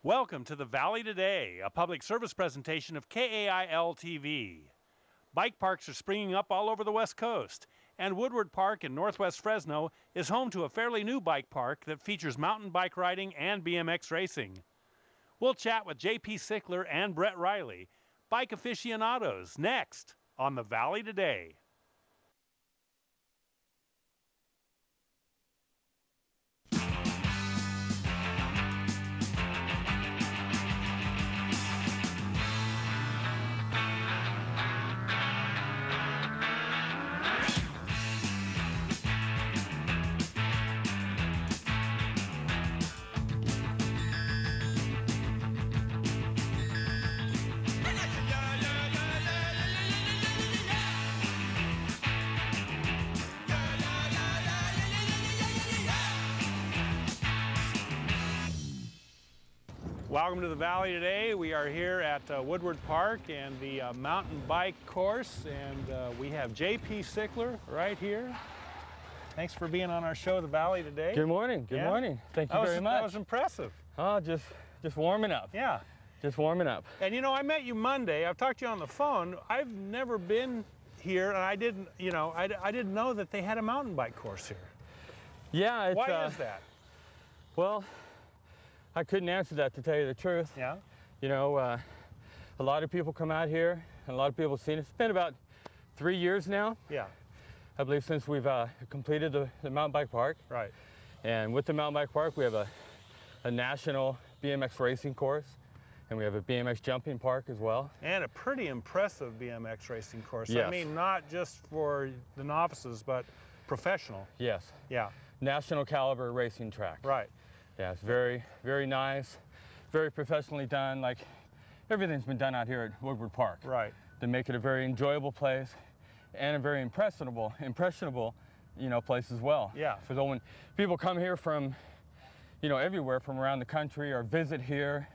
Welcome to the Valley Today, a public service presentation of KAIL-TV. Bike parks are springing up all over the West Coast, and Woodward Park in northwest Fresno is home to a fairly new bike park that features mountain bike riding and BMX racing. We'll chat with J.P. Sickler and Brett Riley, bike aficionados, next on the Valley Today. Welcome to the Valley Today. We are here at Woodward Park and the mountain bike course, and we have J.P. Sickler right here. Thanks for being on our show, The Valley Today. Good morning. Good morning. Thank you very much. That was impressive. Oh, just warming up. Yeah. Just warming up. And you know, I met you Monday. I've talked to you on the phone. I've never been here, and I didn't know that they had a mountain bike course here. Yeah. It's, why is that? Well, I couldn't answer that, to tell you the truth. Yeah. You know, a lot of people come out here, and a lot of people have seen it. It's been about 3 years now. Yeah. I believe since we've completed the mountain bike park. Right. And with the mountain bike park, we have a national BMX racing course, and we have a BMX jumping park as well. And a pretty impressive BMX racing course. Yes. I mean, not just for the novices, but professional. Yes. Yeah. National caliber racing track. Right. Yeah, it's very, very nice, very professionally done. Like, everything's been done out here at Woodward Park. Right. To make it a very enjoyable place and a very impressionable, you know, place as well. Yeah. So when people come here from, you know, everywhere from around the country or visit here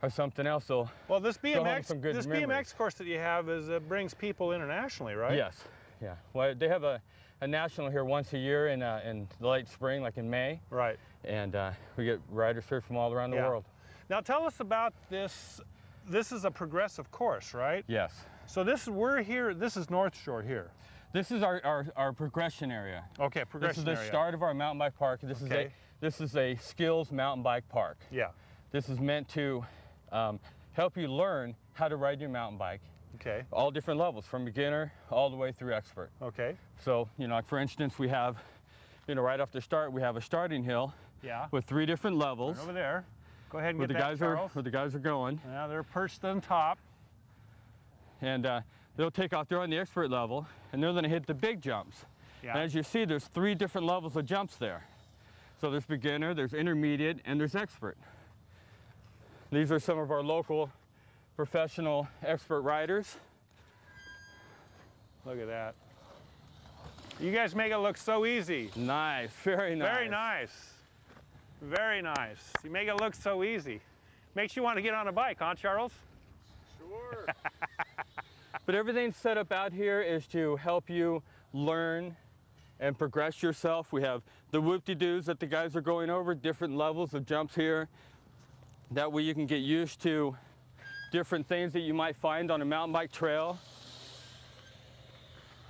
or something else, they'll well, this go home with some good memories. BMX course that you have brings people internationally, right? Yes. Yeah. Well, they have a national here once a year in the late spring, like in May. Right. And we get riders here from all around the world. Now tell us about this. This is a progressive course, right? Yes. So we're here, this is North Shore here. This is our progression area. Okay, progression area. This is the start of our mountain bike park. This is a skills mountain bike park. Yeah. This is meant to help you learn how to ride your mountain bike. Okay. All different levels, from beginner all the way through expert. Okay. So, you know, like for instance, we have, you know, right off the start, we have a starting hill. Yeah. With 3 different levels. Right over there. Go ahead and where get that, Charles. Where the guys are going. Yeah, they're perched on top. And they'll take off there on the expert level, and they're going to hit the big jumps. Yeah. And as you see, there's 3 different levels of jumps there. So there's beginner, there's intermediate, and there's expert. These are some of our local professional expert riders. Look at that. You guys make it look so easy. Nice, very nice. Very nice. Very nice. You make it look so easy. Makes you want to get on a bike, huh, Charles? Sure. But everything set up out here is to help you learn and progress yourself. We have the whoop-de-doos that the guys are going over, different levels of jumps here. That way you can get used to different things that you might find on a mountain bike trail.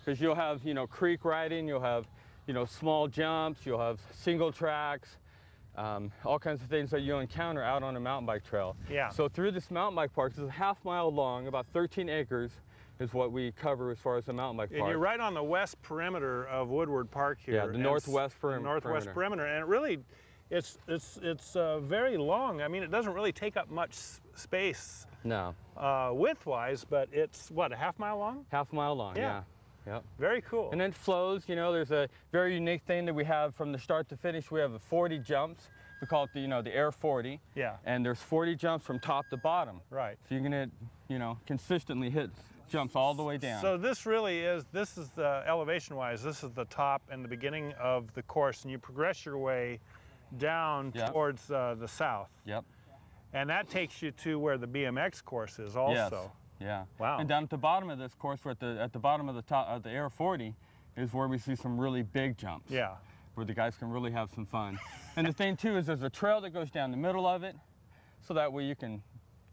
Because you'll have, you know, creek riding, you'll have, you know, small jumps, you'll have single tracks, all kinds of things that you'll encounter out on a mountain bike trail. Yeah. So through this mountain bike park, this is a half-mile long, about 13 acres is what we cover as far as the mountain bike park. And you're right on the west perimeter of Woodward Park here. Yeah, the northwest perimeter. Northwest perimeter, and it really, it's very long. I mean, it doesn't really take up much space. No. Width-wise, but it's what, a half-mile long? Half-mile long. Yeah. Yep. Very cool. And then flows, you know, there's a very unique thing that we have from the start to finish. We have 40 jumps. We call it the, you know, the Air 40. Yeah. And there's 40 jumps from top to bottom. Right. So you're going to, you know, consistently hit jumps all the way down. So this really is, this is the elevation-wise, this is the top and the beginning of the course, and you progress your way down towards the south. Yep. And that takes you to where the BMX course is also. Yes. Yeah. Wow. And down at the bottom of this course, we're at the bottom of the top of the Air 40 is where we see some really big jumps. Yeah. Where the guys can really have some fun. And the thing too is there's a trail that goes down the middle of it. so that way you can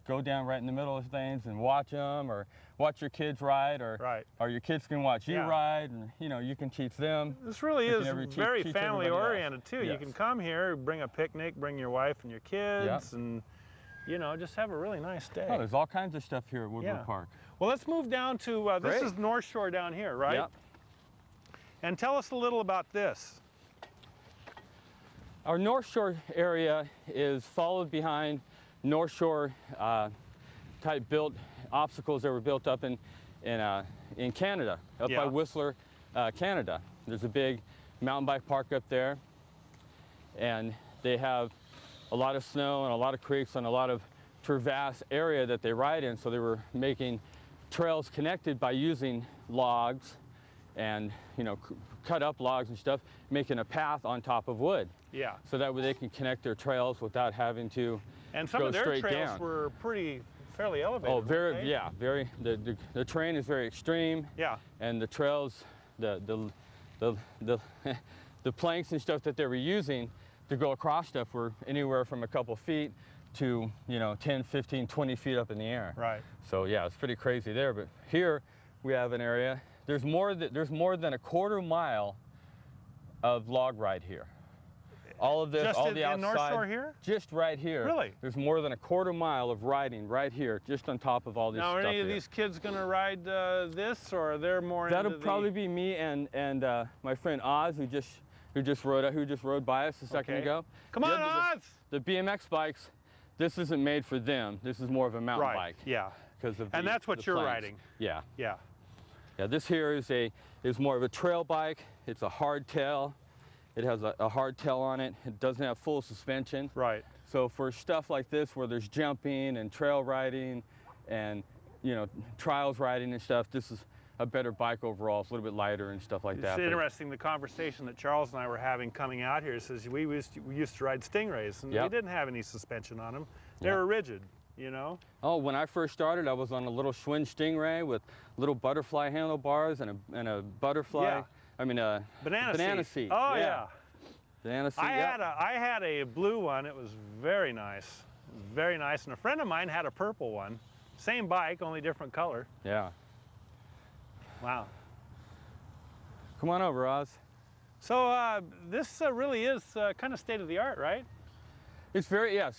go down right in the middle of things and watch them, or watch your kids ride, or Right. or your kids can watch you Yeah. ride, and you know, you can teach them. This really You is can very teach family everybody else. oriented too. You Yes. can come here, bring a picnic, bring your wife and your kids, and you know, just have a really nice day. Oh, there's all kinds of stuff here at Woodward Yeah. Park. Well, let's move down to this Great. is North Shore down here, right? Yep. And tell us a little about this. Our North Shore area is followed behind North Shore type built obstacles that were built up in Canada, up Yeah. by Whistler, Canada. There's a big mountain bike park up there, and they have a lot of snow and a lot of creeks and a lot of vast area that they ride in. So they were making trails connected by using logs and, you know, cut up logs and stuff, making a path on top of wood. Yeah. So that way they can connect their trails without having to And some go of their straight trails down. were fairly elevated. Oh, very, weren't they? yeah, very. The terrain is very extreme, Yeah. and the trails, the planks and stuff that they were using to go across stuff were anywhere from a couple feet to, you know, 10, 15, 20 feet up in the air. Right. So yeah, it's pretty crazy there. But here we have an area. There's more than a quarter mile of log ride here. All of this, Just all in the outside, North Shore here? just right here. Really? There's more than a quarter mile of riding right here, just on top of all this Now, stuff are any of here. these kids going to ride this, or they're more That'll into probably be me and my friend Oz, who just rode by us a second Okay. ago. Come on, Oz! The BMX bikes, this isn't made for them. This is more of a mountain Right. bike. Yeah. Because of And that's what the you're planes. riding. Yeah. Yeah. Yeah. This here is more of a trail bike. It's a hardtail. It has a hardtail on it. It doesn't have full suspension. Right. So for stuff like this, where there's jumping and trail riding, and you know, trials riding and stuff, this is a better bike overall. It's a little bit lighter and stuff like It's that. but- interesting, the conversation that Charles and I were having coming out here says we used to ride Stingrays, and Yep. they didn't have any suspension on them. They Yep. were rigid, you know? Oh, when I first started, I was on a little Schwinn Stingray with little butterfly handlebars and a butterfly. Yeah. I mean a Banana seat. Oh, yeah. Banana seat. I yeah. had a blue one. It was very nice. Very nice. And a friend of mine had a purple one. Same bike, only different color. Yeah. Wow. Come on over, Oz. So this really is kind of state of the art, right? It's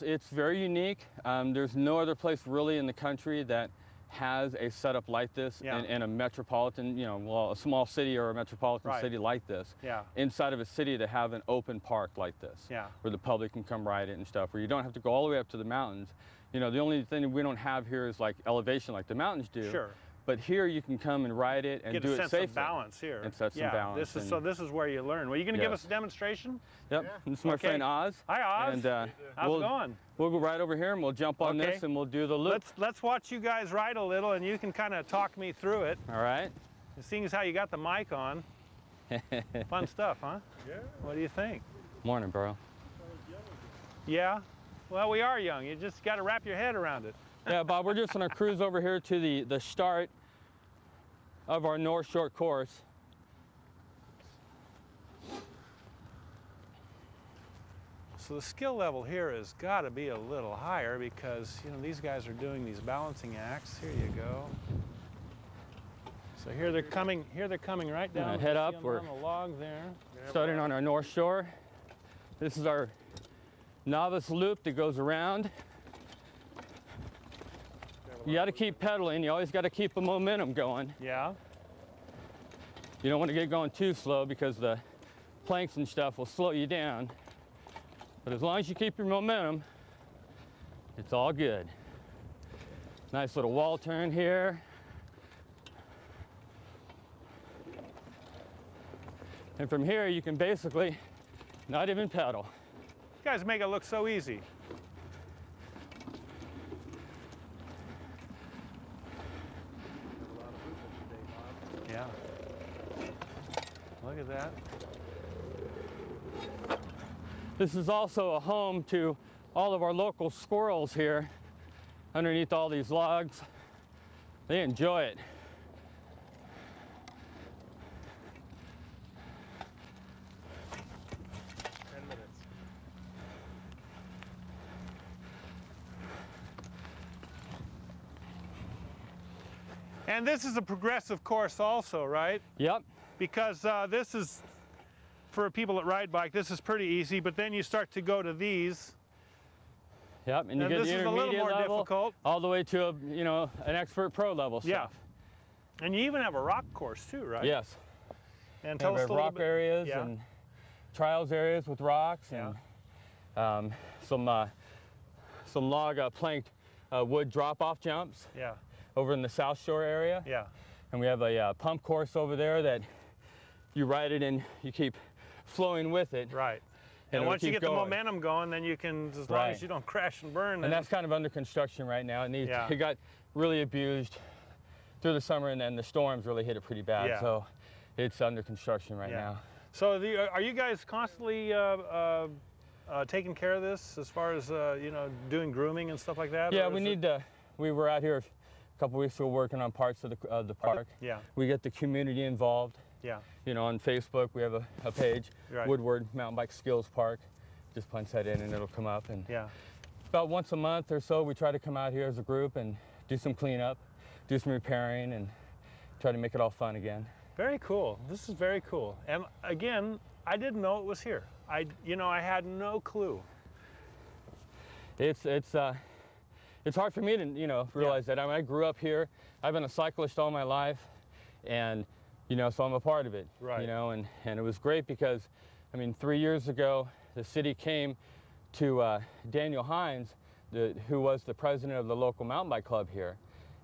it's very unique. There's no other place really in the country that has a setup like this Yeah. in a metropolitan, you know, well, a small city or a metropolitan Right. city like this. Yeah. Inside of a city to have an open park like this. Yeah. Where the public can come ride it and stuff, where you don't have to go all the way up to the mountains. You know, the only thing we don't have here is like elevation like the mountains do. Sure. But here you can come and ride it and Get do a it sense safely. of balance here. And set some yeah, balance This is, and- so this is where you learn. Well, you going to give Yes. us a demonstration? Yep. This is my Okay. friend Oz. Hi, Oz. And How's it going? We'll go right over here and we'll jump on Okay. this and we'll do the loop. Let's watch you guys ride a little, and you can kind of talk me through it. All right. Seeing as how you got the mic on. Fun stuff, huh? Yeah. What do you think? Morning, bro. Yeah? Well, we are young. You just got to wrap your head around it. Yeah, Bob, we're just on a cruise over here to the start of our North Shore course. So the skill level here has got to be a little higher because, you know, these guys are doing these balancing acts. Here you go. So here they're coming right down. Head See up, on we're- the log there. Starting on our North Shore. This is our novice loop that goes around. You got to keep pedaling. You always got to keep the momentum going. Yeah. You don't want to get going too slow because the planks and stuff will slow you down. But as long as you keep your momentum, it's all good. Nice little wall turn here. And from here, you can basically not even pedal. You guys make it look so easy. Yeah. Look at that. This is also a home to all of our local squirrels here underneath all these logs. They enjoy it. And this is a progressive course also, right? Yep. Because this is, for people that ride bike, this is pretty easy, but then you start to go to these. Yep, and you get this the is a little intermediate more level, difficult. all the way to an expert pro level stuff. Yeah. And you even have a rock course too, right? Yes. And tell us a little rock bit. areas Yeah. and trials areas with rocks and some log planked wood drop-off jumps. Yeah. Over in the South Shore area. Yeah. And we have a pump course over there that you ride it and you keep flowing with it. Right. And once you get going. the momentum going, then you can, as long as you don't crash and burn. And that's kind of under construction right now. It got really abused through the summer, and then the storms really hit it pretty bad. Yeah. So it's under construction right now. So are you guys constantly taking care of this as far as doing grooming and stuff like that? Yeah, we were out here a couple weeks ago working on parts of the park. Yeah. We get the community involved. Yeah. On Facebook we have a page, right. Woodward Mountain Bike Skills Park. Just punch that in and it'll come up. And about once a month or so we try to come out here as a group and do some cleanup, do some repairing, and try to make it all fun again. Very cool. This is very cool. And again, I didn't know it was here. I had no clue. It's hard for me to realize that. I mean, I grew up here. I've been a cyclist all my life, and so I'm a part of it. Right. And it was great because, 3 years ago, the city came to Daniel Hines, who was the president of the local mountain bike club here,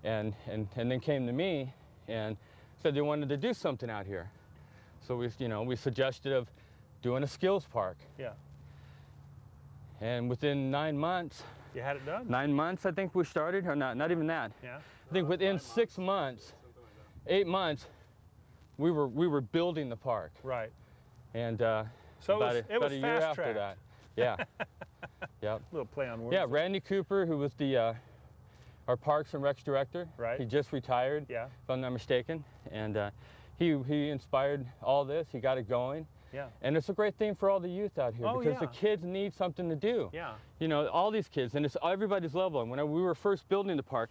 and then came to me and said they wanted to do something out here. So we suggested of doing a skills park. Yeah. And within 9 months. You had it done? 9 months, I think we started, or not even that. Yeah. I think within 6 months, 8 months, we were building the park. Right. And so about it was a year fast after tracked. that. Yeah. Yep. A little play on words. Yeah, Randy Cooper, who was our Parks and Recs director. Right. He just retired, yeah. if I'm not mistaken. And he inspired all this. He got it going. Yeah. And it's a great thing for all the youth out here because the kids need something to do. Yeah. All these kids, and it's everybody's level. And when we were first building the park,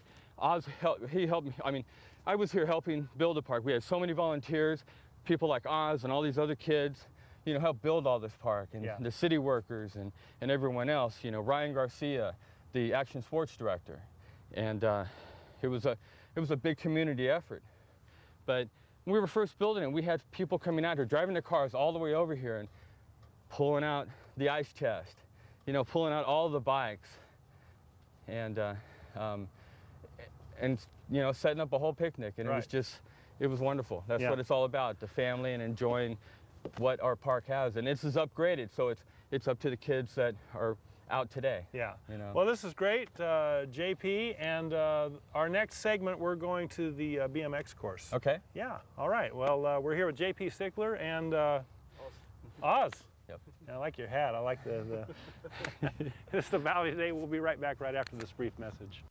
he helped me. I was here helping build the park. We had so many volunteers, people like Oz and all these other kids, help build all this park, and the city workers and everyone else. Ryan Garcia, the action sports director, and it was a big community effort. But when we were first building it, we had people coming out here, driving their cars all the way over here and pulling out the ice chest, pulling out all the bikes, and setting up a whole picnic, and it was wonderful. That's what it's all about, the family and enjoying what our park has. And this is upgraded, so it's up to the kids that are out today. Yeah. Well, this is great, JP, and our next segment we're going to the BMX course. Okay. Yeah. All right. Well, we're here with JP Stickler and Oz. Yep. I like your hat. I like the It's the Valley Today. We'll be right back right after this brief message.